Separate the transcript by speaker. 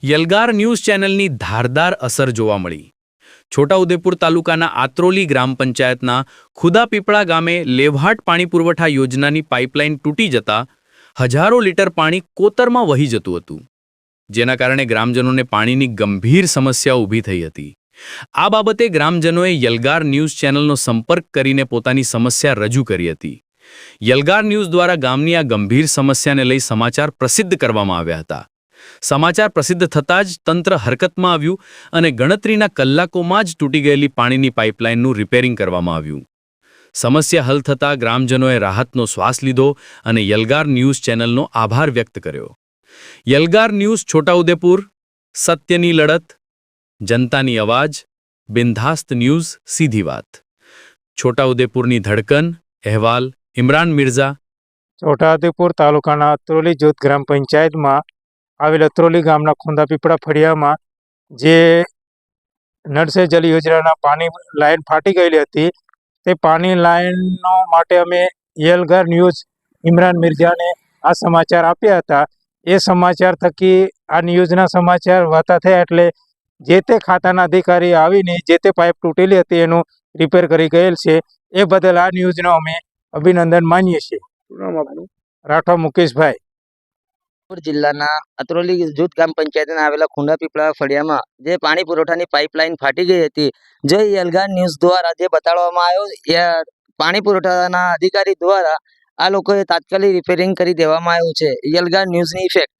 Speaker 1: યલગાર news ચેનલની ધારદાર અસર જોવા મળી. છોટાઉદેપુર તાલુકાના આત્રોલી ગ્રામ પંચાયતના ખુદાપીપળા ગામે લેવહાટ પાણી પુરવઠા યોજનાની પાઇપલાઇન તૂટી જતા હજારો લીટર પાણી કોતરમાં વહી જતું હતું, જેના કારણે ગ્રામજનોને પાણીની ગંભીર સમસ્યા ઊભી થઈ હતી. આ બાબતે ગ્રામજનોએ યલગાર ન્યૂઝ ચેનલનો સંપર્ક કરીને પોતાની સમસ્યા રજૂ કરી હતી. યલગાર ન્યૂઝ દ્વારા ગામની આ ગંભીર સમસ્યાને લઈ સમાચાર પ્રસિદ્ધ કરવામાં આવ્યા હતા. સમાચાર પ્રસિદ્ધ થતાં જ તંત્ર હરકતમાં આવ્યું અને ગણતરીના કલાકોમાં જ તૂટી ગયેલી પાણીની પાઇપલાઇનનું રિપેરિંગ કરવામાં આવ્યું. સમસ્યા હલ થતાં ગ્રામજનોએ રાહતનો શ્વાસ લીધો અને યલગાર ન્યૂઝ ચેનલનો આભાર વ્યક્ત કર્યો. યલગાર ન્યૂઝ છોટાઉદેપુર, સત્યની લડત, જનતાની અવાજ, બિનધાસ્ત ન્યૂઝ, સીધી વાત. છોટાઉદેપુરની ધડકન. અહેવાલ ઇમરાન મિર્ઝા.
Speaker 2: છોટાઉદેપુર તાલુકાના અત્રોલી જૂથ ગ્રામ પંચાયતમાં આવેલ અત્રોલી ગામના ખુદાપીપળા ફળિયામાં જે નળ સે જલ યોજનાના પાણી લાઈન ફાટી ગયેલી હતી, તે પાણી લાઈનનો માટે અમે યલગાર ન્યૂઝ ઇમરાન મિર્ઝાને આ સમાચાર આપ્યા હતા. એ સમાચાર થકી આ ન્યૂઝના સમાચાર વાતા થયા એટલે જે તે ખાતાના અધિકારી આવીને જે તે પાઇપ તૂટેલી હતી એનું રિપેર કરી ગયેલ છે. એ બદલ આ ન્યૂઝનો અમે અભિનંદન માનીએ છીએ. રાઠવા મુકેશભાઈ.
Speaker 3: જિલ્લાના અત્રોલી જૂથ ગ્રામ પંચાયતના આવેલા ખુદાપીપળા ફળિયામાં જે પાણી પુરવઠાની પાઇપલાઇન ફાટી ગઈ હતી, જે યલગાર ન્યૂઝ દ્વારા જે બતાડવામાં આવ્યો, પાણી પુરવઠાના અધિકારી દ્વારા આ લોકોએ તાત્કાલિક રિપેરિંગ કરી દેવામાં આવ્યું છે. યલગાર ન્યૂઝની ઇફેક્ટ.